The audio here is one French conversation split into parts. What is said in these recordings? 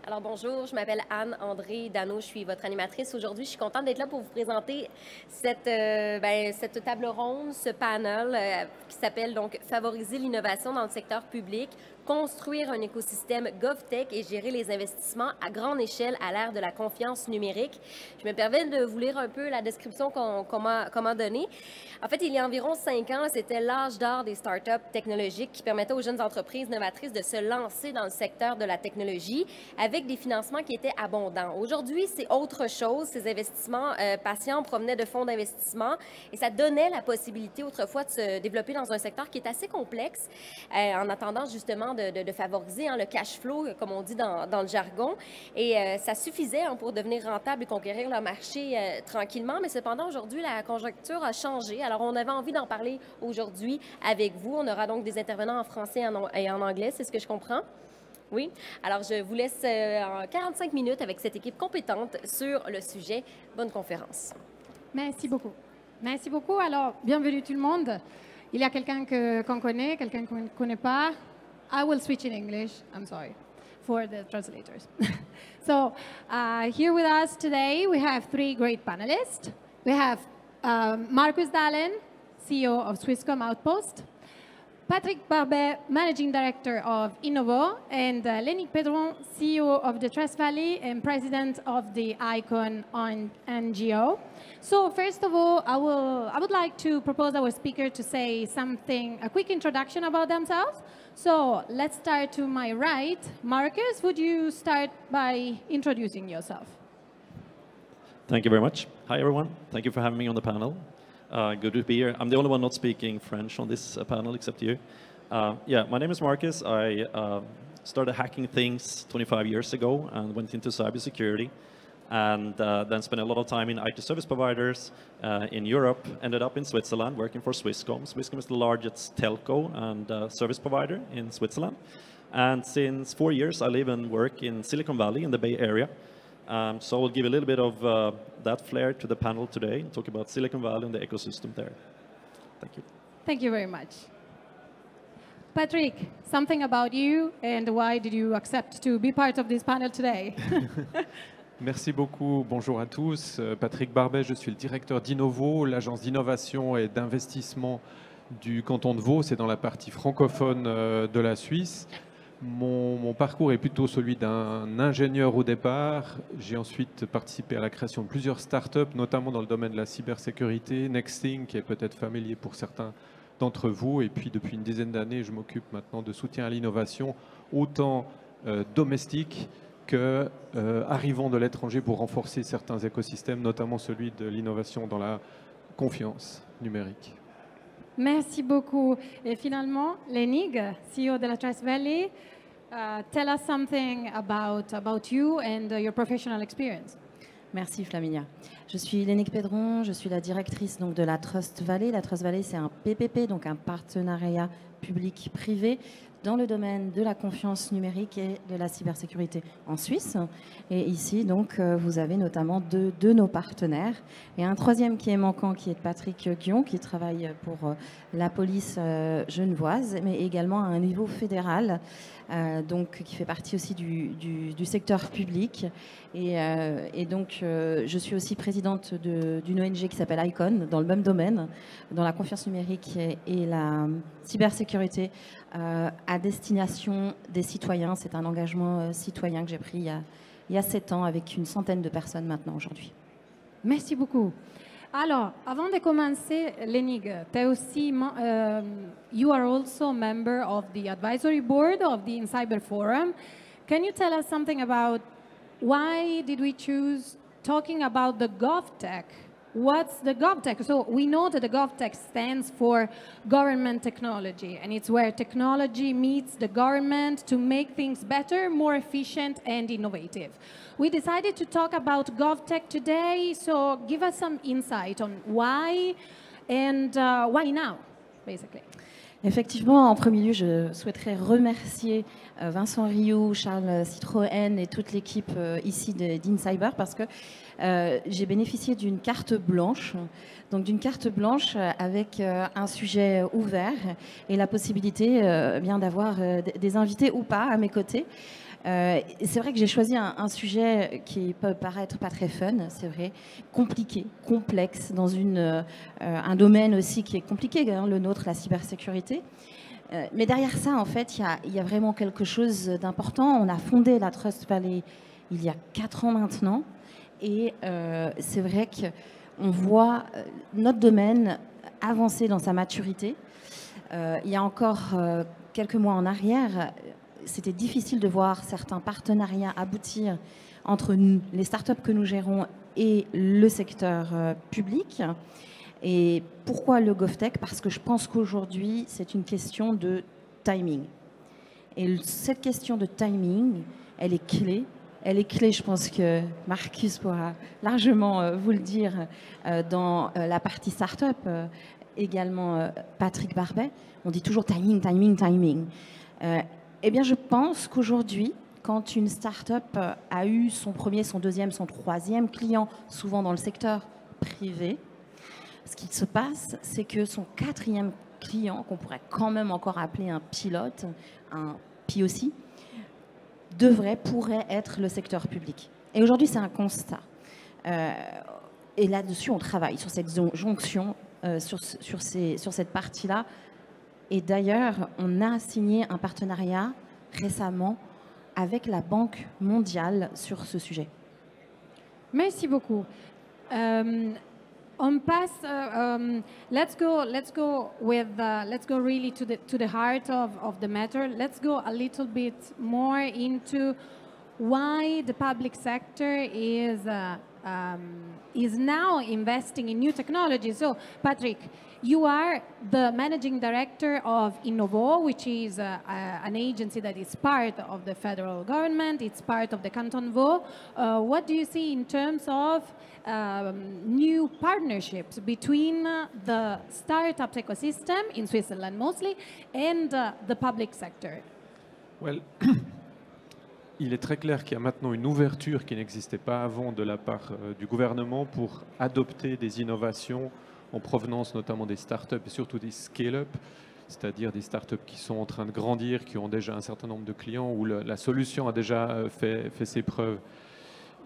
Alors bonjour, je m'appelle Anne-André Dano, je suis votre animatrice. Aujourd'hui, je suis contente d'être là pour vous présenter cette table ronde, ce panel qui s'appelle donc Favoriser l'innovation dans le secteur public, construire un écosystème GovTech et gérer les investissements à grande échelle à l'ère de la confiance numérique. Je me permets de vous lire un peu la description qu'on m'a donnée. En fait, il y a environ 5 ans, c'était l'âge d'or des startups technologiques qui permettaient aux jeunes entreprises novatrices de se lancer dans le secteur de la technologie avec des financements qui étaient abondants. Aujourd'hui, c'est autre chose. Ces investissements patients provenaient de fonds d'investissement et ça donnait la possibilité autrefois de se développer dans un secteur qui est assez complexe en attendant justement de favoriser le cash flow, comme on dit dans le jargon. Et ça suffisait pour devenir rentable et conquérir le marché tranquillement. Mais cependant, aujourd'hui, la conjoncture a changé. Alors, on avait envie d'en parler aujourd'hui avec vous. On aura donc des intervenants en français et en anglais, c'est ce que je comprends. Oui. Alors, je vous laisse en 45 minutes avec cette équipe compétente sur le sujet. Bonne conférence. Merci beaucoup. Merci beaucoup. Alors, bienvenue tout le monde. Il y a quelqu'un qu'on connaît, quelqu'un qu'on ne connaît pas. I will switch in English. I'm sorry for the translators. So, here with us today, we have 3 great panelists. We have Marcus Dahlen, CEO of Swisscom Outpost, Patrick Barbet, Managing Director of Innovo, and Lénique Pedron, CEO of the Trust Valley and President of the ICON NGO. So first of all, I would like to propose our speaker to say a quick introduction about themselves. So let's start to my right. Marcus, would you start by introducing yourself? Thank you very much. Hi, everyone. Thank you for having me on the panel. Good to be here. I'm the only one not speaking French on this panel, except you. Yeah, my name is Marcus. I started hacking things 25 years ago and went into cybersecurity, and then spent a lot of time in IT service providers in Europe. Ended up in Switzerland working for Swisscom. Swisscom is the largest telco and service provider in Switzerland. And since 4 years, I live and work in Silicon Valley in the Bay Area. So I'll give a little bit of that flair to the panel today and talk about Silicon Valley and the ecosystem there. Thank you. Thank you very much. Patrick, something about you and why did you accept to be part of this panel today? Merci beaucoup. Bonjour à tous. Patrick Barbet, je suis le directeur d'Innovo, l'agence d'innovation et d'investissement du canton de Vaud. C'est dans la partie francophone de la Suisse. Mon parcours est plutôt celui d'un ingénieur au départ. J'ai ensuite participé à la création de plusieurs startups, notamment dans le domaine de la cybersécurité, Nexthing, qui est peut-être familier pour certains d'entre vous. Et puis depuis une dizaine d'années, je m'occupe maintenant de soutien à l'innovation, autant domestique que arrivant de l'étranger pour renforcer certains écosystèmes, notamment celui de l'innovation dans la confiance numérique. Merci beaucoup. Et finalement, Lénique, CEO de la Trust Valley, tell us something about you and your professional experience. Merci Flaminia. Je suis Lénique Pedron, je suis la directrice donc, de la Trust Valley. La Trust Valley, c'est un PPP, donc un partenariat public-privé dans le domaine de la confiance numérique et de la cybersécurité en Suisse. Et ici, donc, vous avez notamment deux de nos partenaires. Et un troisième qui est manquant, qui est Patrick Guion, qui travaille pour la police genevoise, mais également à un niveau fédéral, donc, qui fait partie aussi du secteur public. Et donc, je suis aussi présidente d'une ONG qui s'appelle ICON, dans le même domaine, dans la confiance numérique et la cybersécurité, à destination des citoyens. C'est un engagement citoyen que j'ai pris il y a 7 ans avec une centaine de personnes maintenant aujourd'hui. Merci beaucoup. Alors, avant de commencer, Lénique, you are also a member of the advisory board of the InCyber Forum. Can you tell us something about why did we choose talking about the GovTech? What's the GovTech? So we know that the GovTech stands for government technology, and it's where technology meets the government to make things better, more efficient, and innovative. We decided to talk about GovTech today, so give us some insight on why and why now, basically. Effectivement, en premier lieu, je souhaiterais remercier Vincent Rioux, Charles Citroën et toute l'équipe ici d'InCyber parce que j'ai bénéficié d'une carte blanche, donc d'une carte blanche avec un sujet ouvert et la possibilité bien d'avoir des invités ou pas à mes côtés. C'est vrai que j'ai choisi un sujet qui peut paraître pas très fun, c'est vrai, compliqué, complexe, dans un domaine aussi qui est compliqué, hein, le nôtre, la cybersécurité. Mais derrière ça, en fait, il y a vraiment quelque chose d'important. On a fondé la Trust Valley il y a 4 ans maintenant. Et c'est vrai qu'on voit notre domaine avancer dans sa maturité. Il y a encore quelques mois en arrière, c'était difficile de voir certains partenariats aboutir entre les startups que nous gérons et le secteur public. Et pourquoi le GovTech? Parce que je pense qu'aujourd'hui, c'est une question de timing. Et cette question de timing, elle est clé. Elle est clé, je pense que Marcus pourra largement vous le dire dans la partie startup, également Patrick Barbet. On dit toujours timing, timing, timing. Eh bien, je pense qu'aujourd'hui, quand une start-up a eu son premier, son deuxième, son troisième client, souvent dans le secteur privé, ce qui se passe, c'est que son quatrième client, qu'on pourrait quand même encore appeler un pilote, un POC, pourrait être le secteur public. Et aujourd'hui, c'est un constat. Et là-dessus, on travaille sur cette jonction, sur cette partie-là. Et d'ailleurs, on a signé un partenariat récemment avec la Banque mondiale sur ce sujet. Merci beaucoup. On pass. Let's go really to the heart of the matter. Let's go a little bit more into why the public sector is now investing in new technology. So, Patrick, you are the managing director of Innovo, which is an agency that is part of the federal government. It's part of the Canton Vaud. What do you see in terms of new partnerships between the startup ecosystem in Switzerland mostly and the public sector? Well, il est très clair qu'il y a maintenant une ouverture qui n'existait pas avant de la part du gouvernement pour adopter des innovations en provenance notamment des startups et surtout des scale-up, c'est-à-dire des startups qui sont en train de grandir, qui ont déjà un certain nombre de clients, où la solution a déjà fait ses preuves.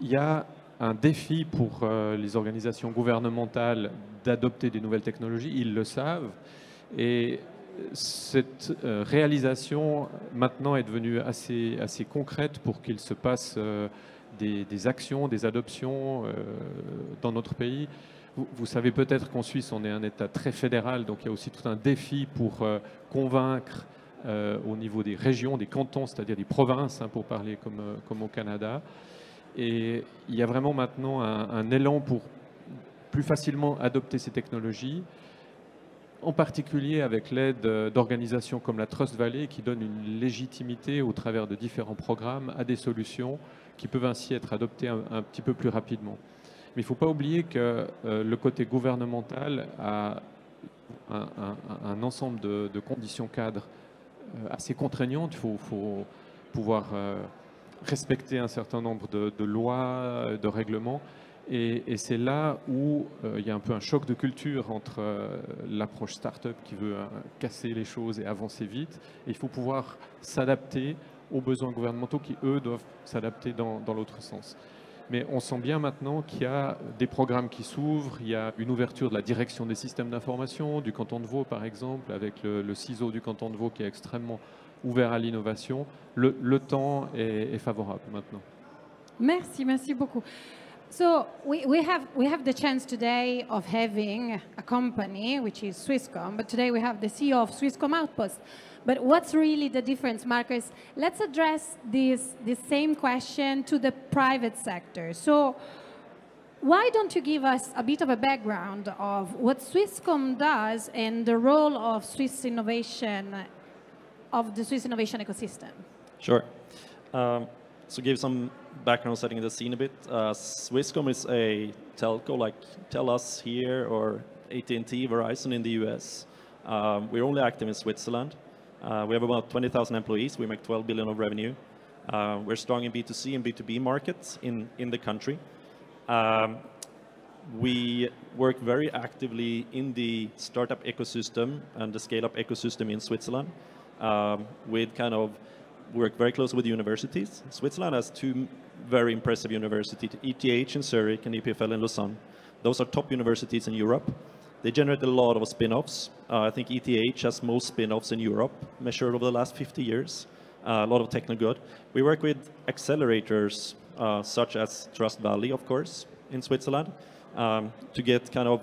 Il y a un défi pour les organisations gouvernementales d'adopter des nouvelles technologies, ils le savent, et cette réalisation maintenant est devenue assez concrète pour qu'il se passe des actions, des adoptions dans notre pays. Vous savez peut-être qu'en Suisse, on est un État très fédéral, donc il y a aussi tout un défi pour convaincre au niveau des régions, des cantons, c'est-à-dire des provinces, hein, pour parler comme au Canada. Et il y a vraiment maintenant un élan pour plus facilement adopter ces technologies, en particulier avec l'aide d'organisations comme la Trust Valley, qui donne une légitimité au travers de différents programmes à des solutions qui peuvent ainsi être adoptées un petit peu plus rapidement. Mais il ne faut pas oublier que le côté gouvernemental a un ensemble de conditions cadres assez contraignantes. Il faut pouvoir respecter un certain nombre de lois, de règlements. Et c'est là où il y a un peu un choc de culture entre l'approche start-up qui veut casser les choses et avancer vite. Et il faut pouvoir s'adapter aux besoins gouvernementaux qui, eux, doivent s'adapter dans l'autre sens. Mais on sent bien maintenant qu'il y a des programmes qui s'ouvrent, il y a une ouverture de la direction des systèmes d'information, du canton de Vaud par exemple, avec le CISO du canton de Vaud qui est extrêmement ouvert à l'innovation. Le temps est favorable maintenant. Merci beaucoup. So we have the chance today of having a company, which is Swisscom, but today we have the CEO of Swisscom Outpost. But what's really the difference, Marcus? Let's address this same question to the private sector. So why don't you give us a bit of a background of what Swisscom does and the role of Swiss innovation, of the Swiss innovation ecosystem? Sure. So give some background, setting the scene a bit. Swisscom is a telco like TELUS here or AT&T, Verizon in the US. We're only active in Switzerland. We have about 20,000 employees. We make 12 billion of revenue. We're strong in B2C and B2B markets in the country. We work very actively in the startup ecosystem and the scale-up ecosystem in Switzerland. With kind of work very closely with universities. Switzerland has two very impressive universities, ETH in Zurich and EPFL in Lausanne. Those are top universities in Europe. They generate a lot of spin-offs. I think ETH has most spin-offs in Europe, measured over the last 50 years. A lot of technical good. We work with accelerators such as Trust Valley, of course, in Switzerland, to get kind of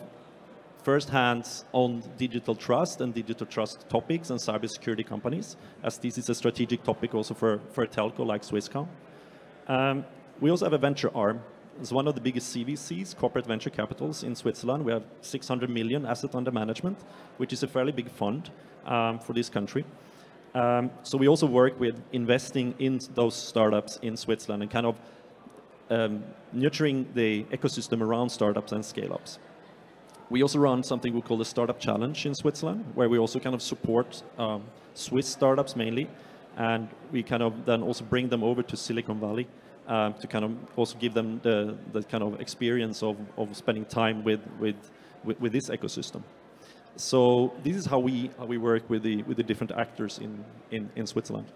first hands on digital trust and digital trust topics and cybersecurity companies, as this is a strategic topic also for a telco like Swisscom. We also have a venture arm. It's one of the biggest CVCs, corporate venture capitals in Switzerland. We have 600 million assets under management, which is a fairly big fund for this country. So we also work with investing in those startups in Switzerland and kind of nurturing the ecosystem around startups and scale-ups. We also run something we call the Startup Challenge in Switzerland, where we also kind of support Swiss startups mainly, and we kind of then also bring them over to Silicon Valley to kind of also give them the kind of experience of spending time with this ecosystem. So this is how we work with the different actors in Switzerland.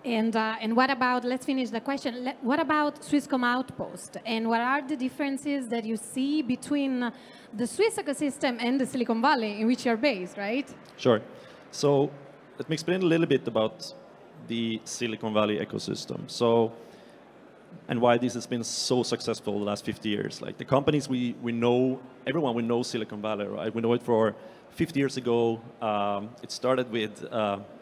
And what about, let's finish the question, what about Swisscom Outpost? And what are the differences that you see between the Swiss ecosystem and the Silicon Valley in which you're based, right? Sure. So let me explain a little bit about the Silicon Valley ecosystem. So, and why this has been so successful the last 50 years. Like the companies we know, everyone we know Silicon Valley, right? We know it for 50 years ago. It started with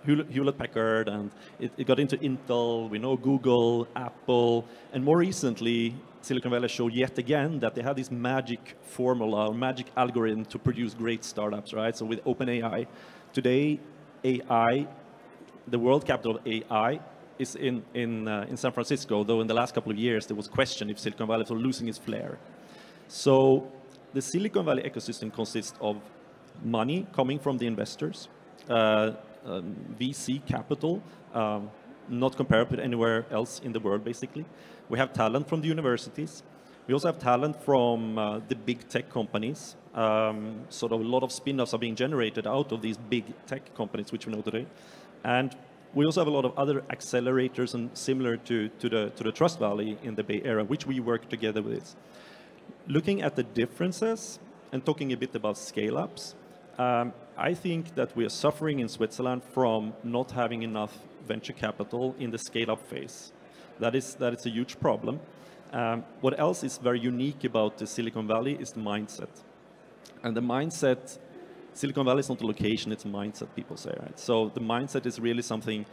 Hewlett-Packard, and it got into Intel. We know Google, Apple, and more recently, Silicon Valley showed yet again that they have this magic formula or magic algorithm to produce great startups, right? So with OpenAI, today, AI, the world capital of AI, is in San Francisco, though in the last couple of years there was question if Silicon Valley was losing its flair. So the Silicon Valley ecosystem consists of money coming from the investors, VC capital, not comparable to anywhere else in the world, basically. We have talent from the universities. We also have talent from the big tech companies. Sort of a lot of spin-offs are being generated out of these big tech companies, which we know today. And we also have a lot of other accelerators and similar to the Trust Valley in the Bay Area, which we work together with. Looking at the differences and talking a bit about scale-ups, I think that we are suffering in Switzerland from not having enough venture capital in the scale-up phase. That is a huge problem. What else is very unique about the Silicon Valley is the mindset. And the mindset, Silicon Valley is not a location, it's a mindset, people say, right? So the mindset is really something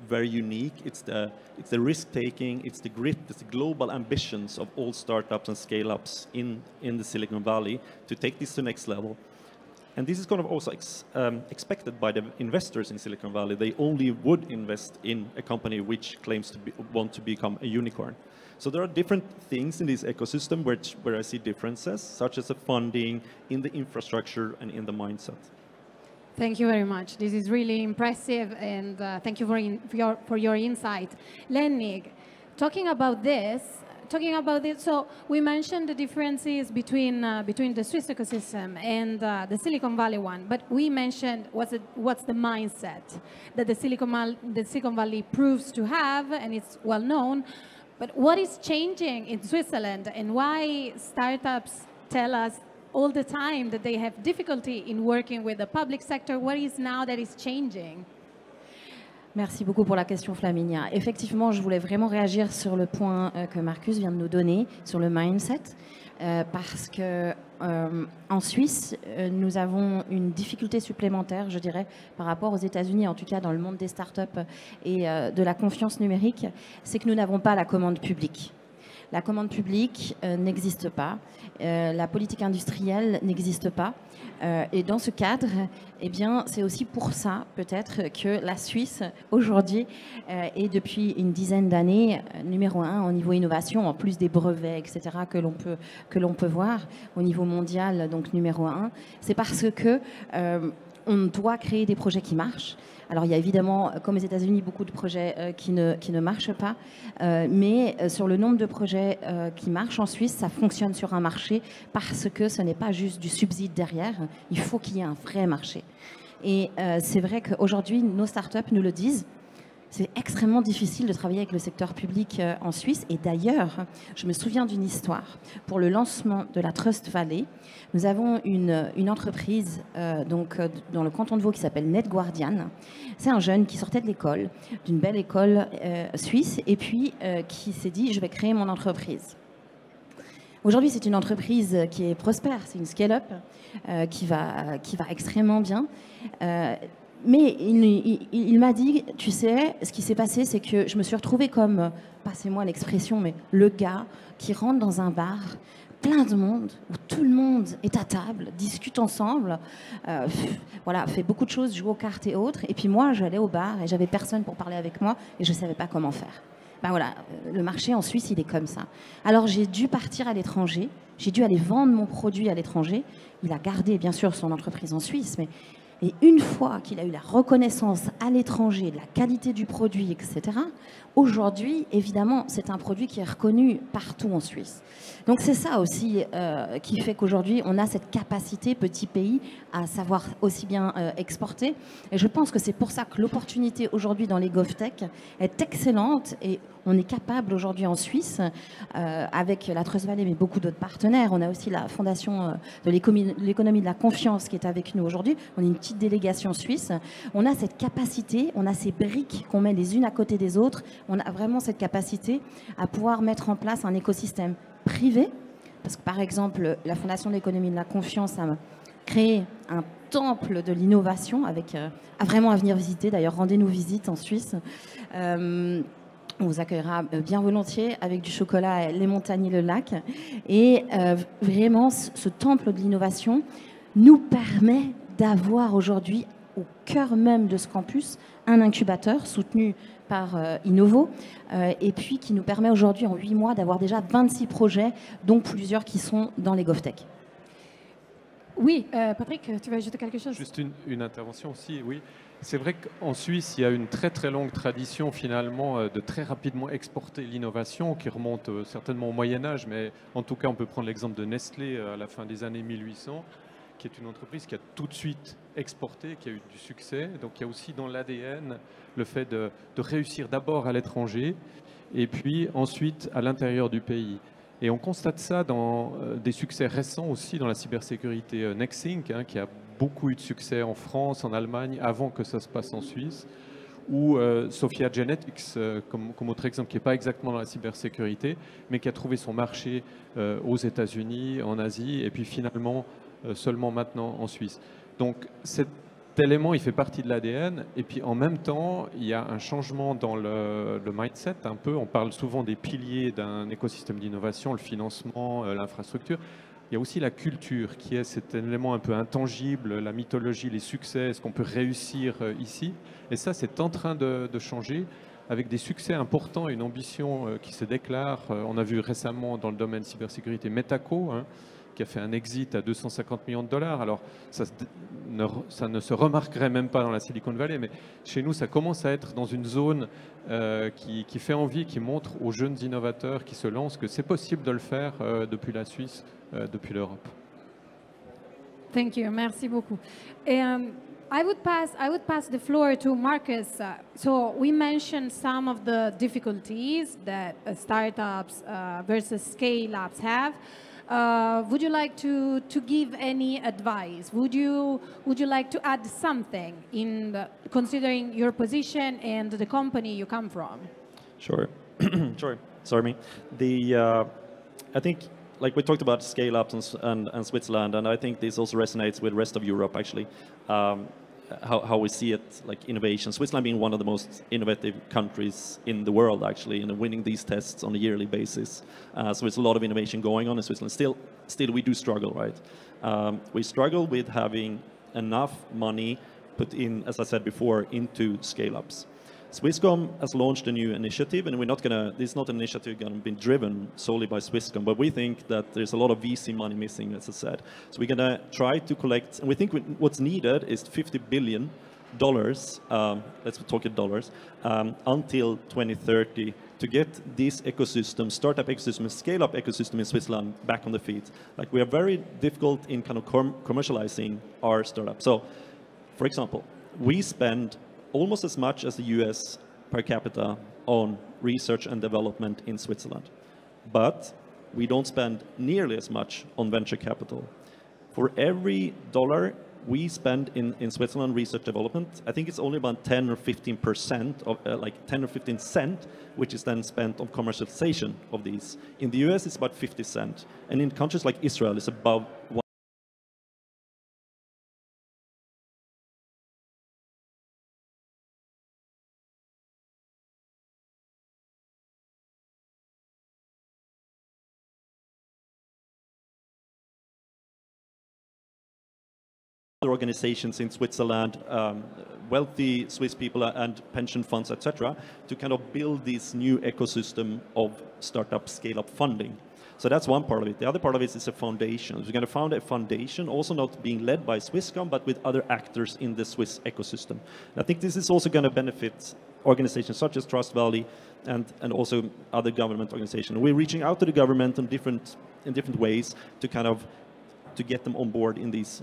very unique. It's the risk-taking, it's the grit, it's the global ambitions of all startups and scale-ups in the Silicon Valley to take this to the next level. And this is kind of also expected by the investors in Silicon Valley. They only would invest in a company which claims to want to become a unicorn. So there are different things in this ecosystem where I see differences, such as the funding, in the infrastructure, and in the mindset. Thank you very much. This is really impressive, and thank you for your insight. Lennig, talking about this, so we mentioned the differences between the Swiss ecosystem and the Silicon Valley one, but we mentioned what's the mindset that the Silicon Valley proves to have, and it's well known. But what is changing in Switzerland, and why startups tell us all the time that they have difficulty in working with the public sector? What is now that is changing? Merci beaucoup pour la question, Flaminia. Effectivement, je voulais vraiment réagir sur le point que Marcus vient de nous donner, sur le mindset, parce que en Suisse, nous avons une difficulté supplémentaire, je dirais, par rapport aux États-Unis, en tout cas dans le monde des startups et de la confiance numérique, c'est que nous n'avons pas la commande publique. La commande publique n'existe pas, la politique industrielle n'existe pas. Et dans ce cadre, eh bien, c'est aussi pour ça, peut-être, que la Suisse, aujourd'hui, est depuis une dizaine d'années numéro 1 au niveau innovation, en plus des brevets, etc., que l'on peut voir au niveau mondial, donc numéro 1. C'est parce que on doit créer des projets qui marchent. Alors il y a évidemment, comme aux États-Unis, beaucoup de projets qui ne marchent pas, mais sur le nombre de projets qui marchent en Suisse, ça fonctionne sur un marché parce que ce n'est pas juste du subside derrière, il faut qu'il y ait un vrai marché. Et c'est vrai qu'aujourd'hui, nos startups nous le disent, c'est extrêmement difficile de travailler avec le secteur public en Suisse. Et d'ailleurs, je me souviens d'une histoire. Pour le lancement de la Trust Valley, nous avons une entreprise dans le canton de Vaud qui s'appelle Net Guardian. C'est un jeune qui sortait de l'école, d'une belle école suisse, et puis qui s'est dit « je vais créer mon entreprise ». Aujourd'hui, c'est une entreprise qui est prospère, c'est une scale-up qui va extrêmement bien. Mais il m'a dit, tu sais, ce qui s'est passé, c'est que je me suis retrouvée comme, passez-moi l'expression, mais le gars qui rentre dans un bar, plein de monde, où tout le monde est à table, discute ensemble, voilà, fait beaucoup de choses, joue aux cartes et autres. Et puis moi, j'allais au bar et j'avais personne pour parler avec moi et je ne savais pas comment faire. Ben voilà, le marché en Suisse, il est comme ça. Alors j'ai dû partir à l'étranger, j'ai dû aller vendre mon produit à l'étranger. Il a gardé bien sûr son entreprise en Suisse, mais et une fois qu'il a eu la reconnaissance à l'étranger de la qualité du produit, etc., aujourd'hui, évidemment, c'est un produit qui est reconnu partout en Suisse. Donc c'est ça aussi qui fait qu'aujourd'hui, on a cette capacité, petit pays, à savoir aussi bien exporter. Et je pense que c'est pour ça que l'opportunité aujourd'hui dans les GovTech est excellente et on est capable aujourd'hui en Suisse, avec la Trust Valley, mais beaucoup d'autres partenaires. On a aussi la Fondation de l'économie de la confiance qui est avec nous aujourd'hui. On est une petite délégation suisse. On a cette capacité, on a ces briques qu'on met les unes à côté des autres. On a vraiment cette capacité à pouvoir mettre en place un écosystème privé. Parce que par exemple, la Fondation de l'économie de la confiance a créé un temple de l'innovation avec vraiment à venir visiter. D'ailleurs, rendez-nous visite en Suisse. On vous accueillera bien volontiers avec du chocolat, les montagnes et le lac. Et vraiment, ce temple de l'innovation nous permet d'avoir aujourd'hui, au cœur même de ce campus, un incubateur soutenu par Innovo, et puis qui nous permet aujourd'hui, en 8 mois, d'avoir déjà 26 projets, dont plusieurs qui sont dans les GovTech. Oui, Patrick, tu veux ajouter quelque chose? Juste une intervention aussi, oui. C'est vrai qu'en Suisse, il y a une très très longue tradition finalement de très rapidement exporter l'innovation qui remonte certainement au Moyen-Âge, mais en tout cas on peut prendre l'exemple de Nestlé à la fin des années 1800, qui est une entreprise qui a tout de suite exporté, qui a eu du succès. Donc il y a aussi dans l'ADN le fait de réussir d'abord à l'étranger et puis ensuite à l'intérieur du pays. Et on constate ça dans des succès récents aussi dans la cybersécurité. Nexink, qui a beaucoup eu de succès en France, en Allemagne, avant que ça se passe en Suisse, ou Sophia Genetics, comme autre exemple, qui n'est pas exactement dans la cybersécurité, mais qui a trouvé son marché aux États-Unis, en Asie, et puis finalement seulement maintenant en Suisse. Donc cet élément, il fait partie de l'ADN, et puis en même temps, il y a un changement dans le mindset un peu. On parle souvent des piliers d'un écosystème d'innovation, le financement, l'infrastructure. Il y a aussi la culture qui est cet élément un peu intangible, la mythologie, les succès, est-ce qu'on peut réussir ici? Et ça, c'est en train de changer avec des succès importants et une ambition qui se déclare. On a vu récemment dans le domaine cybersécurité Metaco, qui a fait un exit à 250 millions de dollars. Alors, ça ne se remarquerait même pas dans la Silicon Valley, mais chez nous, ça commence à être dans une zone qui fait envie, qui montre aux jeunes innovateurs qui se lancent que c'est possible de le faire depuis la Suisse, depuis l'Europe. Thank you. Merci beaucoup. I would pass the floor to Marcus. So we mentioned some of the difficulties that startups versus scale-ups have. Would you like to give any advice? Would you like to add something considering your position and the company you come from? Sure. Sure. Sorry, I think, like we talked about scale-ups and Switzerland, and I think this also resonates with the rest of Europe, actually. How we see it, like innovation. Switzerland being one of the most innovative countries in the world, actually, and winning these tests on a yearly basis. So there's a lot of innovation going on in Switzerland. Still, we do struggle, right? We struggle with having enough money put in, as I said before, into scale-ups. Swisscom has launched a new initiative, and this is not an initiative going to be driven solely by Swisscom, but we think that there's a lot of VC money missing, as I said. So we're going to try to collect, and we think what's needed is $50 billion, let's talk in dollars, until 2030 to get this ecosystem, startup ecosystem, scale-up ecosystem in Switzerland back on the feet. Like, we are very difficult in kind of commercializing our startup. So, for example, we spend almost as much as the US per capita on research and development in Switzerland. But we don't spend nearly as much on venture capital. For every dollar we spend in Switzerland research development, I think it's only about 10 or 15% of, like 10 or 15 cents, which is then spent on commercialization of these. In the US, it's about 50 cents. And in countries like Israel, it's above 1. Organizations in Switzerland, wealthy Swiss people and pension funds, etc., to kind of build this new ecosystem of startup scale-up funding. So that's one part of it. The other part of it is a foundation. We're going to found a foundation, also not being led by Swisscom, but with other actors in the Swiss ecosystem. And I think this is also going to benefit organizations such as Trust Valley and also other government organizations. We're reaching out to the government in different ways to kind of to get them on board in this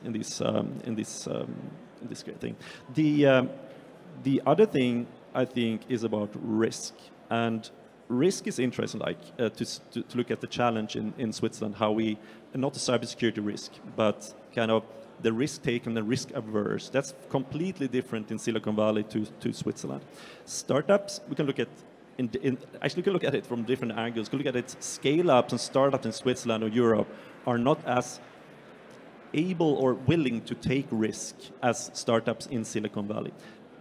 great thing. The other thing I think is about risk, and risk is interesting. Like to look at the challenge in Switzerland, how we, and not the cybersecurity risk, but kind of the risk taken, the risk averse. That's completely different in Silicon Valley to Switzerland. Startups, we can look at. Actually, we can look at it from different angles. We can look at it. Scale-ups and startups in Switzerland or Europe are not as able or willing to take risk as startups in Silicon Valley.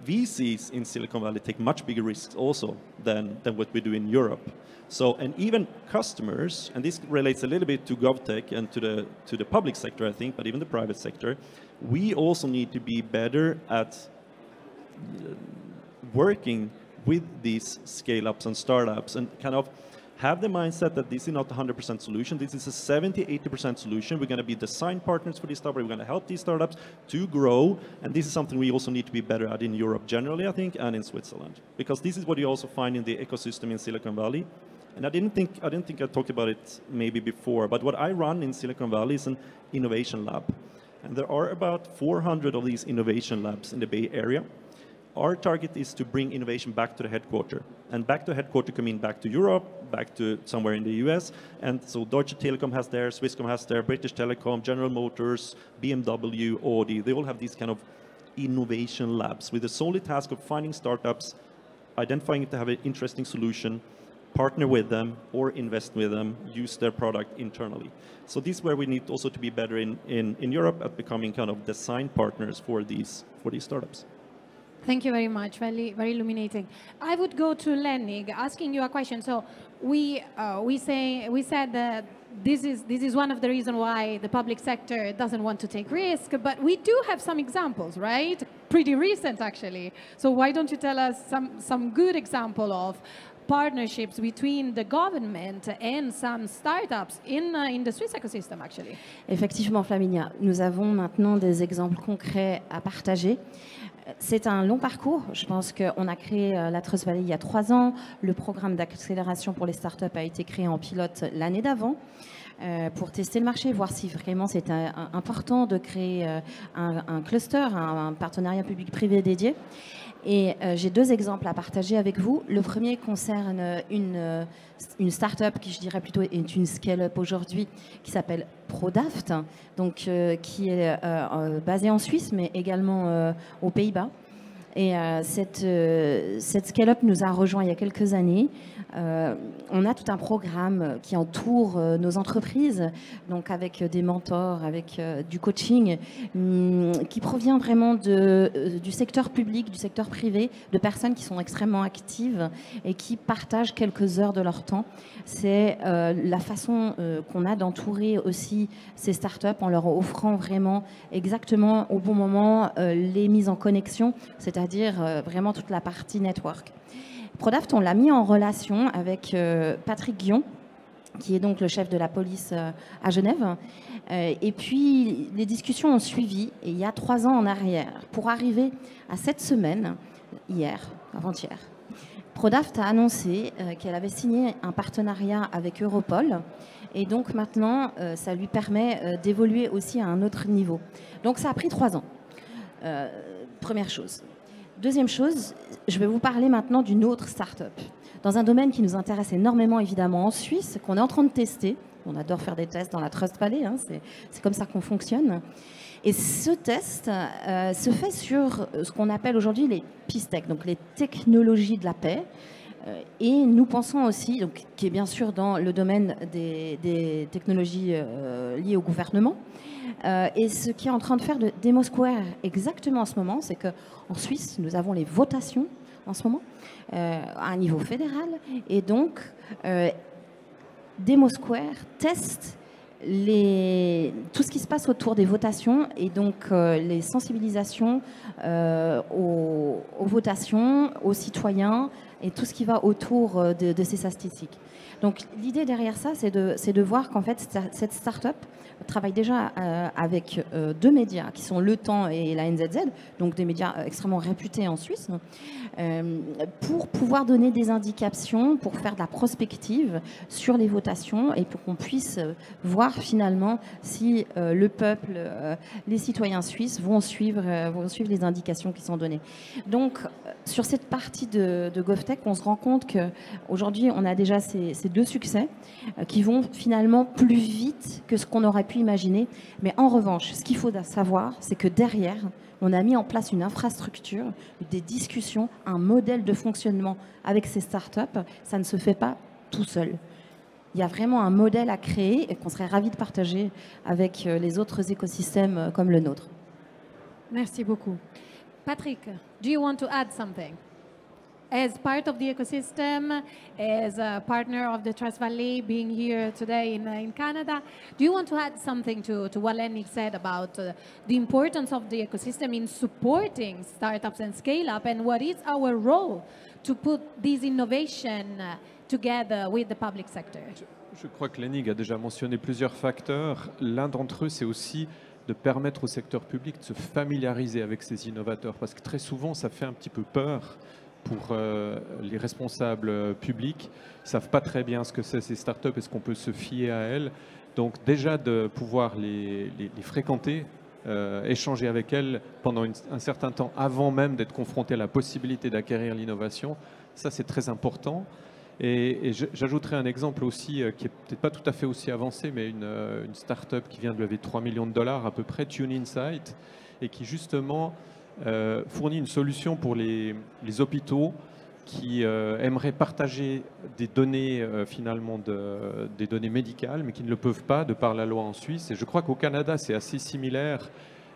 VCs in Silicon Valley take much bigger risks also than what we do in Europe. So, and even customers, and this relates a little bit to GovTech and to the public sector, I think, but even the private sector, we also need to be better at working with these scale-ups and startups and kind of have the mindset that this is not a 100% solution. This is a 70-80% solution. We're going to be design partners for these startups. We're going to help these startups to grow. And this is something we also need to be better at in Europe generally, I think, and in Switzerland. Because this is what you also find in the ecosystem in Silicon Valley. And I didn't think I talked about it maybe before, but what I run in Silicon Valley is an innovation lab. And there are about 400 of these innovation labs in the Bay Area. Our target is to bring innovation back to the headquarters. And back to headquarters can mean back to Europe, back to somewhere in the US. And so Deutsche Telekom has there, Swisscom has there, British Telecom, General Motors, BMW, Audi. They all have these kind of innovation labs with the solely task of finding startups, identifying if they have an interesting solution, partner with them or invest with them, use their product internally. So this is where we need also to be better in Europe at becoming kind of design partners for these startups. Thank you very much. Very, very illuminating. I would go to Lenny, asking you a question. So we said that this is one of the reasons why the public sector doesn't want to take risk, but we do have some examples, right? Pretty recent, actually. So why don't you tell us some good example of partnerships between the government and some startups in the Swiss ecosystem, actually? Effectivement, Flaminia, nous avons maintenant des exemples concrets à partager. C'est un long parcours. Je pense qu'on a créé la Trust Valley il y a 3 ans. Le programme d'accélération pour les startups a été créé en pilote l'année d'avant pour tester le marché, voir si vraiment c'était important de créer un cluster, un partenariat public-privé dédié. Et j'ai 2 exemples à partager avec vous. Le premier concerne une start-up qui, je dirais plutôt, est une scale-up aujourd'hui, qui s'appelle Prodaft, donc, qui est basée en Suisse, mais également aux Pays-Bas. Et cette scale-up nous a rejoint il y a quelques années. On a tout un programme qui entoure nos entreprises, donc avec des mentors, avec du coaching, qui provient vraiment du secteur public, du secteur privé, de personnes qui sont extrêmement actives et qui partagent quelques heures de leur temps. C'est la façon qu'on a d'entourer aussi ces startups en leur offrant vraiment exactement au bon moment les mises en connexion, c'est-à-dire vraiment toute la partie network. Prodaft, on l'a mis en relation avec Patrick Guion, qui est donc le chef de la police à Genève. Et puis, les discussions ont suivi, et il y a 3 ans en arrière, pour arriver à cette semaine, avant-hier, Prodaft a annoncé qu'elle avait signé un partenariat avec Europol. Et donc maintenant, ça lui permet d'évoluer aussi à un autre niveau. Donc ça a pris 3 ans. Première chose. Deuxième chose, je vais vous parler maintenant d'une autre start-up, dans un domaine qui nous intéresse énormément évidemment en Suisse, qu'on est en train de tester. On adore faire des tests dans la Trust Valley, hein, c'est comme ça qu'on fonctionne. Et ce test se fait sur ce qu'on appelle aujourd'hui les PISTEC, donc les technologies de la paix. Et nous pensons aussi, donc, qui est bien sûr dans le domaine des technologies liées au gouvernement. Et ce qui est en train de faire de Demo Square exactement en ce moment, c'est qu'en Suisse, nous avons les votations en ce moment à un niveau fédéral. Et donc, Demo Square teste tout ce qui se passe autour des votations et donc les sensibilisations aux votations, aux citoyens et tout ce qui va autour de ces statistiques. Donc l'idée derrière ça, c'est de voir qu'en fait cette start-up travaille déjà avec 2 médias qui sont Le Temps et la NZZ, donc des médias extrêmement réputés en Suisse, pour pouvoir donner des indications, pour faire de la prospective sur les votations et pour qu'on puisse voir finalement si le peuple, les citoyens suisses vont suivre les indications qui sont données. Donc sur cette partie de GovTech, on se rend compte qu'aujourd'hui on a déjà ces 2 succès qui vont finalement plus vite que ce qu'on aurait pu imaginer. Mais en revanche, ce qu'il faut savoir, c'est que derrière, on a mis en place une infrastructure, des discussions, un modèle de fonctionnement avec ces startups. Ça ne se fait pas tout seul. Il y a vraiment un modèle à créer et qu'on serait ravis de partager avec les autres écosystèmes comme le nôtre. Merci beaucoup. Patrick, do you want to add something? As part of the ecosystem, as a partner of the Trust Valley, being here today in Canada, do you want to add something to what Lenny said about the importance of the ecosystem in supporting startups and scale-up, and what is our role to put this innovation together with the public sector? Je crois que Lenny a déjà mentionné plusieurs facteurs. L'un d'entre eux, c'est aussi de permettre au secteur public de se familiariser avec ces innovateurs, parce que très souvent, ça fait un petit peu peur pour les responsables publics. Ils ne savent pas très bien ce que c'est ces startups, est-ce qu'on peut se fier à elles. Donc déjà de pouvoir les fréquenter, échanger avec elles pendant un certain temps avant même d'être confronté à la possibilité d'acquérir l'innovation, ça c'est très important. Et j'ajouterai un exemple aussi qui n'est peut-être pas tout à fait aussi avancé, mais une start-up qui vient de lever 3 millions de dollars à peu près, Tune Insight, et qui justement fournit une solution pour les hôpitaux qui aimeraient partager des données finalement des données médicales, mais qui ne le peuvent pas de par la loi en Suisse. Et je crois qu'au Canada, c'est assez similaire.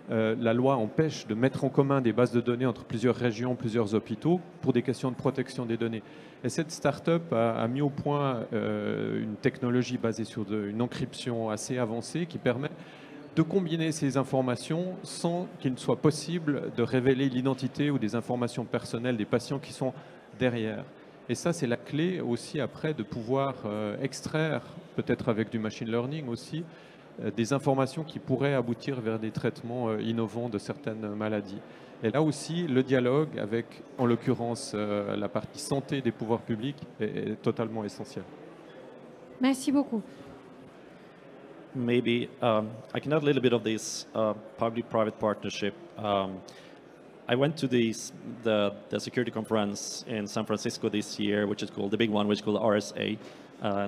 La loi empêche de mettre en commun des bases de données entre plusieurs régions, plusieurs hôpitaux, pour des questions de protection des données. Et cette start-up a mis au point une technologie basée sur une encryption assez avancée qui permet de combiner ces informations sans qu'il ne soit possible de révéler l'identité ou des informations personnelles des patients qui sont derrière. Et ça, c'est la clé aussi après de pouvoir extraire, peut-être avec du machine learning aussi, des informations qui pourraient aboutir vers des traitements innovants de certaines maladies. Et là aussi, le dialogue avec, en l'occurrence, la partie santé des pouvoirs publics est totalement essentiel. Merci beaucoup. Maybe I can add a little bit of this public-private partnership. I went to the security conference in San Francisco this year, which is called the big one, which is called RSA.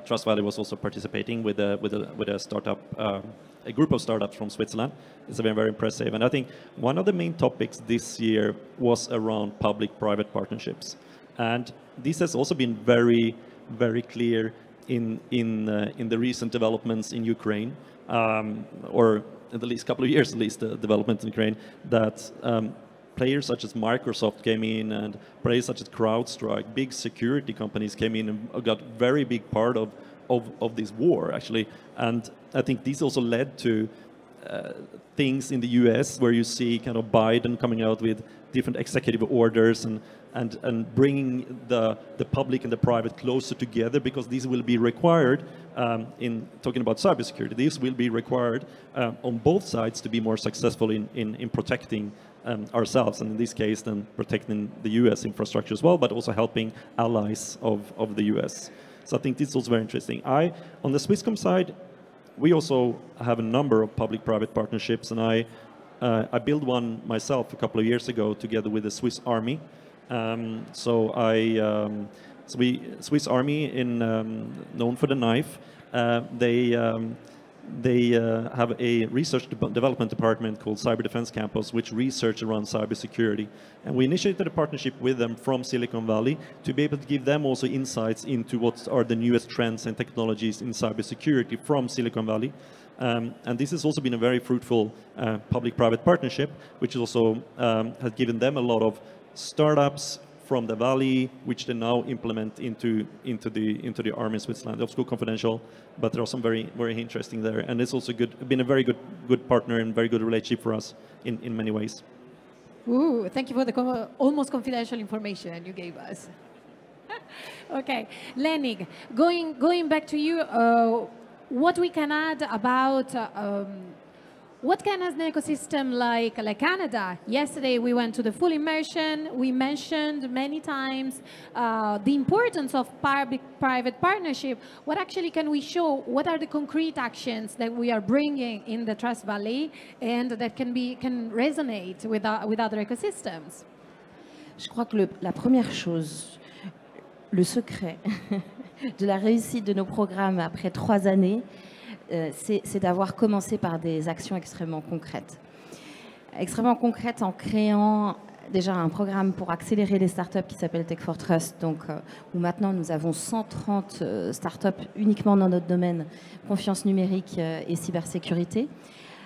Trust Valley was also participating with a startup, a group of startups from Switzerland. It's been very impressive, and I think one of the main topics this year was around public-private partnerships, and this has also been very very clear in the recent developments in Ukraine, or in the least couple of years, at least, the development in Ukraine, that players such as Microsoft came in and players such as CrowdStrike, big security companies came in and got very big part of this war, actually. And I think this also led to things in the US where you see kind of Biden coming out with different executive orders and bringing the public and the private closer together, because these will be required in talking about cybersecurity. These will be required on both sides to be more successful in protecting ourselves, and in this case then protecting the US infrastructure as well, but also helping allies of the US. So I think this is also very interesting. On the Swisscom side, we also have a number of public-private partnerships, and I built one myself a couple of years ago together with the Swiss Army. Swiss Army, known for the knife, they have a research development department called Cyber Defense Campus, which research around cybersecurity. And we initiated a partnership with them from Silicon Valley to be able to give them also insights into what are the newest trends and technologies in cybersecurity from Silicon Valley. And this has also been a very fruitful public-private partnership, which also has given them a lot of startups from the valley, which they now implement into the army in Switzerland. Of course, confidential, but there are some very interesting there, and it's also been a very good partner and very good relationship for us in many ways. Ooh, thank you for the almost confidential information you gave us. Okay, Lenig, going back to you, what we can add about what can an ecosystem like Canada? Yesterday we went to the full immersion. We mentioned many times the importance of public-private partnership. What actually can we show? What are the concrete actions that we are bringing in the Trust Valley and that can resonate with other ecosystems? Je crois que la première chose, le secret de la réussite de nos programmes après 3 années, c'est d'avoir commencé par des actions extrêmement concrètes. Extrêmement concrètes en créant déjà un programme pour accélérer les startups qui s'appelle Tech for Trust, donc, où maintenant nous avons 130 startups uniquement dans notre domaine, confiance numérique et cybersécurité,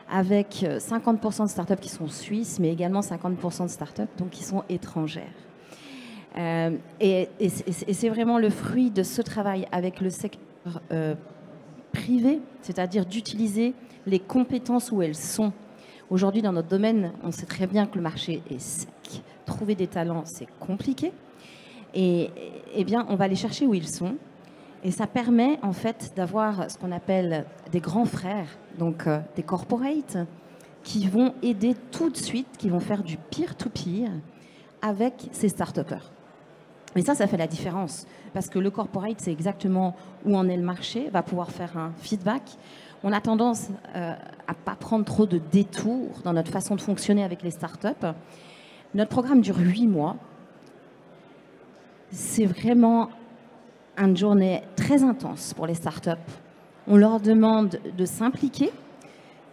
avec 50% de startups qui sont suisses, mais également 50% de startups donc, qui sont étrangères. Et c'est vraiment le fruit de ce travail avec le secteur privé, c'est-à-dire d'utiliser les compétences où elles sont. Aujourd'hui, dans notre domaine, on sait très bien que le marché est sec. Trouver des talents, c'est compliqué. Et bien, on va les chercher où ils sont. Et ça permet, en fait, d'avoir ce qu'on appelle des grands frères, donc des corporates, qui vont aider tout de suite, qui vont faire du peer-to-peer avec ces start-upers. Mais ça fait la différence, parce que le corporate, c'est exactement où en est le marché, va pouvoir faire un feedback. On a tendance à ne pas prendre trop de détours dans notre façon de fonctionner avec les startups. Notre programme dure 8 mois. C'est vraiment une journée très intense pour les startups. On leur demande de s'impliquer.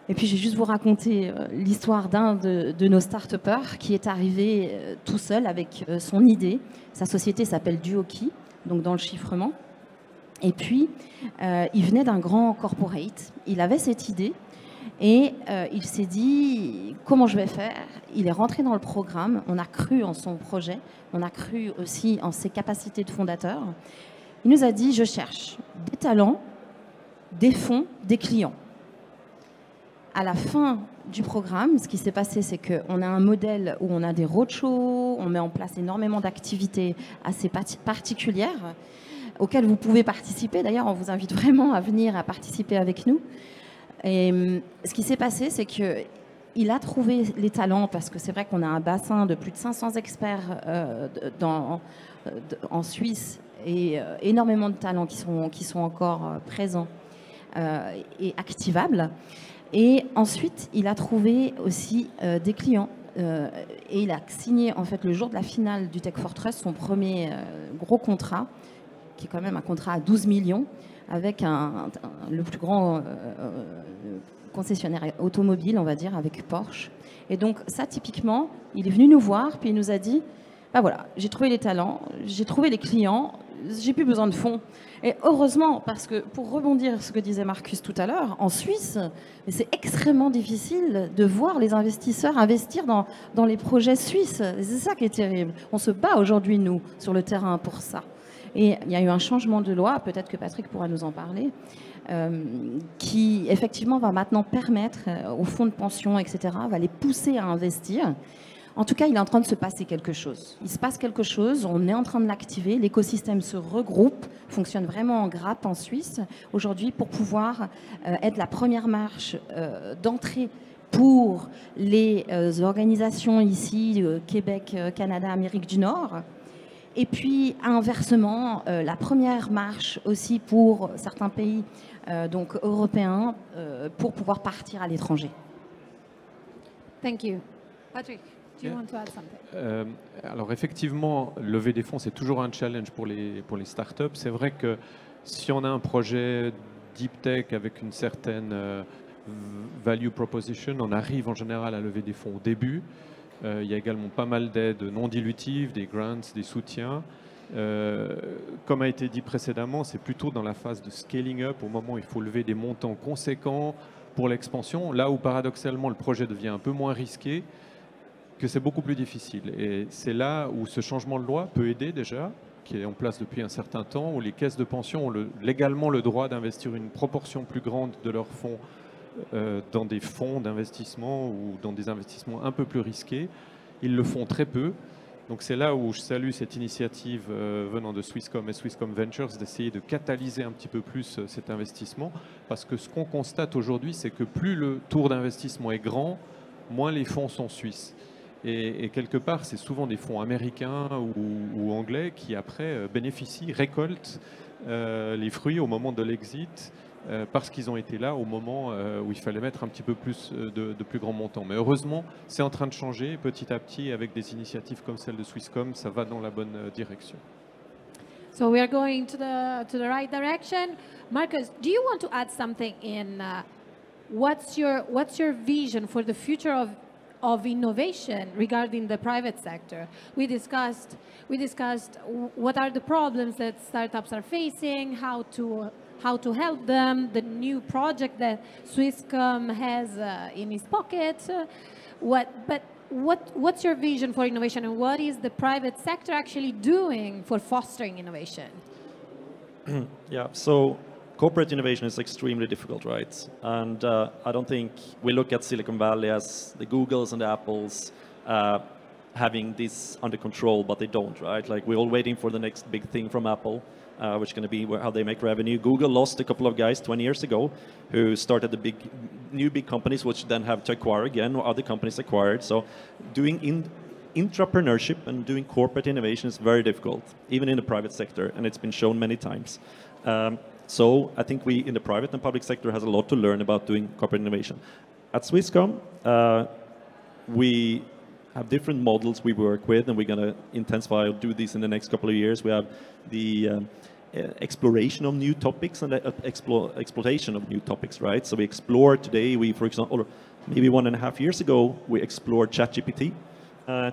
Et puis, je vais juste vous raconter l'histoire d'un de nos start-upers qui est arrivé tout seul avec son idée. Sa société s'appelle Duoki, donc dans le chiffrement. Et puis, il venait d'un grand corporate. Il avait cette idée et il s'est dit « Comment je vais faire ?» Il est rentré dans le programme. On a cru en son projet. On a cru aussi en ses capacités de fondateur. Il nous a dit « Je cherche des talents, des fonds, des clients. » À la fin du programme, ce qui s'est passé, c'est qu'on a un modèle où on a des roadshows, on met en place énormément d'activités assez particulières auxquelles vous pouvez participer. D'ailleurs, on vous invite vraiment à venir à participer avec nous. Et ce qui s'est passé, c'est qu'il a trouvé les talents, parce que c'est vrai qu'on a un bassin de plus de 500 experts en Suisse et énormément de talents qui sont encore présents et activables. Et ensuite, il a trouvé aussi des clients et il a signé en fait le jour de la finale du Tech for Trust son premier gros contrat, qui est quand même un contrat à 12 millions avec le plus grand concessionnaire automobile, on va dire, avec Porsche. Et donc ça, typiquement, il est venu nous voir puis il nous a dit bah voilà, j'ai trouvé les talents, j'ai trouvé les clients, j'ai plus besoin de fonds. Et heureusement, parce que pour rebondir sur ce que disait Marcus tout à l'heure, en Suisse, c'est extrêmement difficile de voir les investisseurs investir dans les projets suisses. C'est ça qui est terrible. On se bat aujourd'hui, nous, sur le terrain pour ça. Et il y a eu un changement de loi, peut-être que Patrick pourra nous en parler, qui effectivement va maintenant permettre aux fonds de pension, etc., va les pousser à investir. En tout cas, il est en train de se passer quelque chose. Il se passe quelque chose, on est en train de l'activer, l'écosystème se regroupe, fonctionne vraiment en grappe en Suisse aujourd'hui pour pouvoir être la première marche d'entrée pour les organisations ici, Québec, Canada, Amérique du Nord. Et puis, inversement, la première marche aussi pour certains pays donc européens pour pouvoir partir à l'étranger. Thank you. Patrick, do you want to add something? Alors effectivement, lever des fonds, c'est toujours un challenge pour les startups. C'est vrai que si on a un projet deep tech avec une certaine value proposition, on arrive en général à lever des fonds au début. Il y a également pas mal d'aides non dilutives, des grants, des soutiens. Comme a été dit précédemment, c'est plutôt dans la phase de scaling up, au moment où il faut lever des montants conséquents pour l'expansion, là où paradoxalement le projet devient un peu moins risqué, que c'est beaucoup plus difficile. Et c'est là où ce changement de loi peut aider déjà, qui est en place depuis un certain temps, où les caisses de pension ont légalement le droit d'investir une proportion plus grande de leurs fonds dans des fonds d'investissement ou dans des investissements un peu plus risqués. Ils le font très peu. Donc c'est là où je salue cette initiative venant de Swisscom et Swisscom Ventures d'essayer de catalyser un petit peu plus cet investissement, parce que ce qu'on constate aujourd'hui, c'est que plus le tour d'investissement est grand, moins les fonds sont suisses. Et quelque part, c'est souvent des fonds américains ou anglais qui après bénéficient, récoltent les fruits au moment de l'exit, parce qu'ils ont été là au moment où il fallait mettre un petit peu plus de plus grands montants. Mais heureusement, c'est en train de changer petit à petit avec des initiatives comme celle de Swisscom, ça va dans la bonne direction. So we are going to the right direction. Marcus, do you want to add something in what's your vision for the future of innovation regarding the private sector? We discussed what are the problems that startups are facing, how to help them, the new project that Swisscom has in his pocket. What's your vision for innovation, and what is the private sector actually doing for fostering innovation? Yeah, so corporate innovation is extremely difficult, right? And I don't think we look at Silicon Valley as the Googles and the Apples having this under control, but they don't, right? Like, we're all waiting for the next big thing from Apple, which is going to be how they make revenue. Google lost a couple of guys 20 years ago who started the new big companies, which then have to acquire again, or other companies acquired. So doing intrapreneurship and doing corporate innovation is very difficult, even in the private sector, and it's been shown many times. So I think we, in the private and public sector, has a lot to learn about doing corporate innovation. At Swisscom, we have different models we work with, and we're going to intensify or do this in the next couple of years. We have the exploration of new topics and the exploitation of new topics, right? So we explore today, for example, or maybe 1.5 years ago, we explored ChatGPT.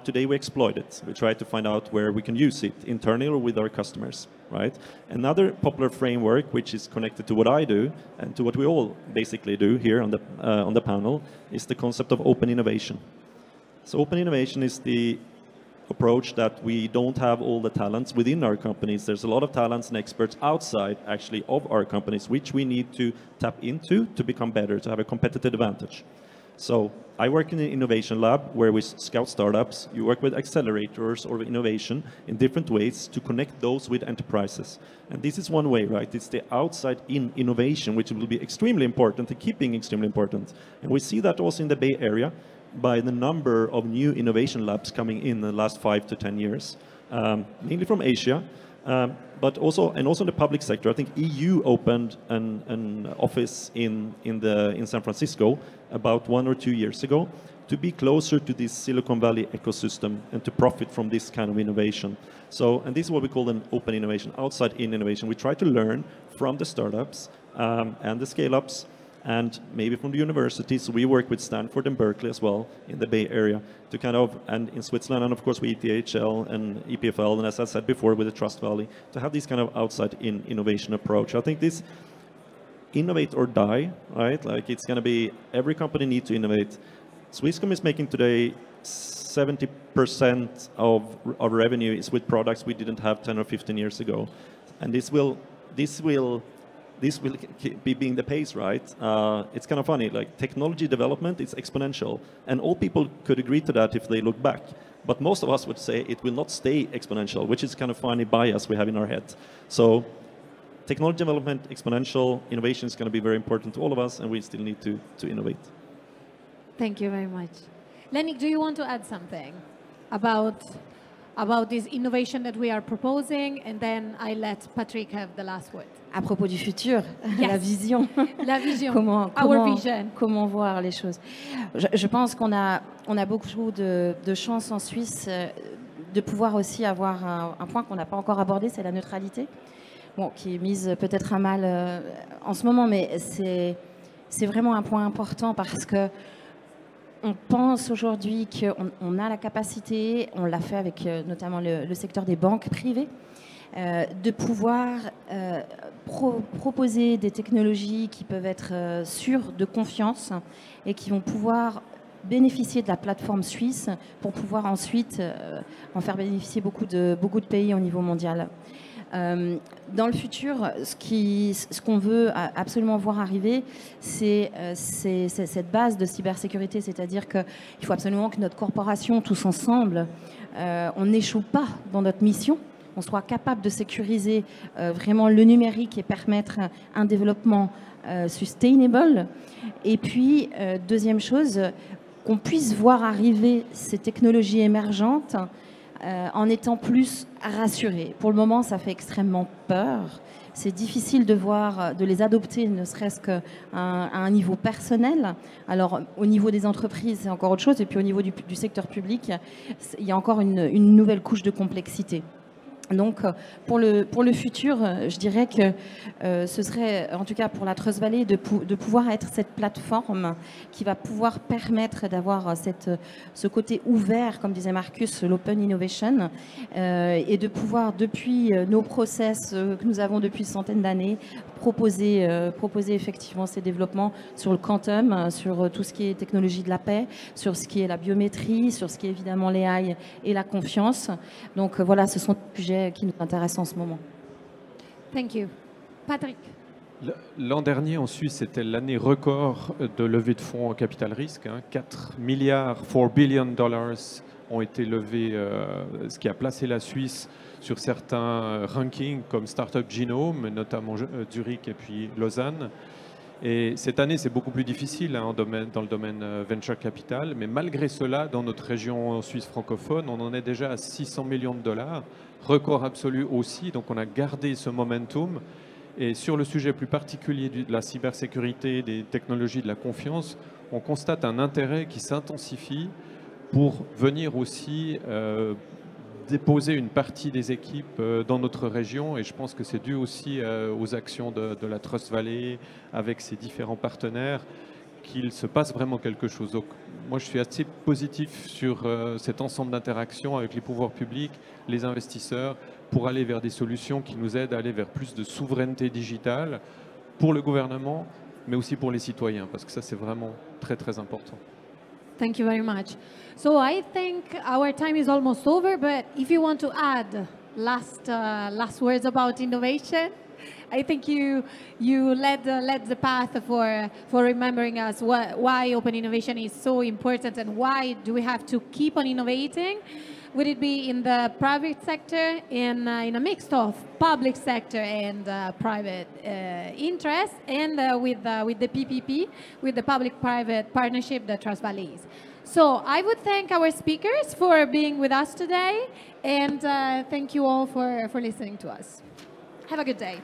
Today we exploit it. We try to find out where we can use it internally or with our customers, right? Another popular framework, which is connected to what I do and to what we all basically do here on the panel, is the concept of open innovation. So open innovation is the approach that we don't have all the talents within our companies. There's a lot of talents and experts outside, actually, of our companies, which we need to tap into to become better, to have a competitive advantage. So I work in an innovation lab where we scout startups. You work with accelerators or innovation in different ways to connect those with enterprises. And this is one way, right? It's the outside-in innovation, which will be extremely important and keeping extremely important. And we see that also in the Bay Area by the number of new innovation labs coming in the last 5 to 10 years, mainly from Asia. But also in the public sector. I think EU opened an office in San Francisco about 1 or 2 years ago to be closer to this Silicon Valley ecosystem and to profit from this kind of innovation. So, and this is what we call an open innovation, outside-in innovation. We try to learn from the startups and the scale-ups and maybe from the universities. We work with Stanford and Berkeley as well in the Bay Area to kind of, and in Switzerland, and of course with ETHL and EPFL, and as I said before with the Trust Valley, to have this kind of outside-in innovation approach. I think this innovate or die, right? Like it's going to be, every company needs to innovate. Swisscom is making today 70% of revenue is with products we didn't have 10 or 15 years ago. And this will be being the pace, right? It's kind of funny, like technology development is exponential, and all people could agree to that if they look back. But most of us would say it will not stay exponential, which is kind of funny bias we have in our head. So technology development, exponential, innovation is going to be very important to all of us, and we still need to innovate. Thank you very much. Lenny, do you want to add something about this innovation that we are proposing, and then I let Patrick have the last word. À propos du futur, Yes. la vision. La vision, Comment vision. Comment voir les choses. Je pense qu'on a beaucoup de chance en Suisse de pouvoir aussi avoir un point qu'on n'a pas encore abordé, c'est la neutralité. Bon, qui est mise peut-être à mal en ce moment, mais c'est vraiment un point important parce que on pense aujourd'hui qu'on a la capacité, on l'a fait avec notamment le secteur des banques privées, de pouvoir proposer des technologies qui peuvent être sûres, de confiance, et qui vont pouvoir bénéficier de la plateforme suisse pour pouvoir ensuite en faire bénéficier beaucoup de pays au niveau mondial. Dans le futur, ce qu'on veut absolument voir arriver, c'est cette base de cybersécurité, c'est-à-dire qu'il faut absolument que notre corporation, tous ensemble, on n'échoue pas dans notre mission, on soit capable de sécuriser vraiment le numérique et permettre un développement sustainable. Et puis, deuxième chose, qu'on puisse voir arriver ces technologies émergentes en étant plus rassurés. Pour le moment, ça fait extrêmement peur. C'est difficile de les adopter, ne serait-ce qu'à un niveau personnel. Alors, au niveau des entreprises, c'est encore autre chose. Et puis, au niveau du secteur public, il y a encore une nouvelle couche de complexité. Donc, pour le futur, je dirais que ce serait, en tout cas pour la Trust Valley, de pouvoir être cette plateforme qui va pouvoir permettre d'avoir ce côté ouvert, comme disait Marcus, l'open innovation, et de pouvoir, depuis nos process que nous avons depuis une centaine d'années, proposer effectivement ces développements sur le quantum, sur tout ce qui est technologie de la paix, sur ce qui est la biométrie, sur ce qui est évidemment l'AI et la confiance. Donc voilà, ce sont des sujets qui nous intéressent en ce moment. Thank you. Patrick. L'an dernier en Suisse, c'était l'année record de levée de fonds en capital risque. 4 billion dollars ont été levés, ce qui a placé la Suisse sur certains rankings comme Startup Genome, notamment Zurich et puis Lausanne. Et cette année, c'est beaucoup plus difficile dans le domaine venture capital, mais malgré cela, dans notre région suisse francophone, on en est déjà à 600 millions de dollars, record absolu aussi, donc on a gardé ce momentum. Et sur le sujet plus particulier de la cybersécurité, des technologies de la confiance, on constate un intérêt qui s'intensifie pour venir aussi déposer une partie des équipes dans notre région, et je pense que c'est dû aussi aux actions de la Trust Valley avec ses différents partenaires qu'il se passe vraiment quelque chose. Donc, moi, je suis assez positif sur cet ensemble d'interactions avec les pouvoirs publics, les investisseurs, pour aller vers des solutions qui nous aident à aller vers plus de souveraineté digitale pour le gouvernement, mais aussi pour les citoyens, parce que ça, c'est vraiment très, très important. Thank you very much. So I think our time is almost over, but if you want to add last words about innovation, I think you led the path for remembering us why open innovation is so important and why do we have to keep on innovating. Would it be in the private sector, in a mix of public sector and private interest, and with the PPP, with the public-private partnership that Trust Valley is. So I would thank our speakers for being with us today, and thank you all for listening to us. Have a good day.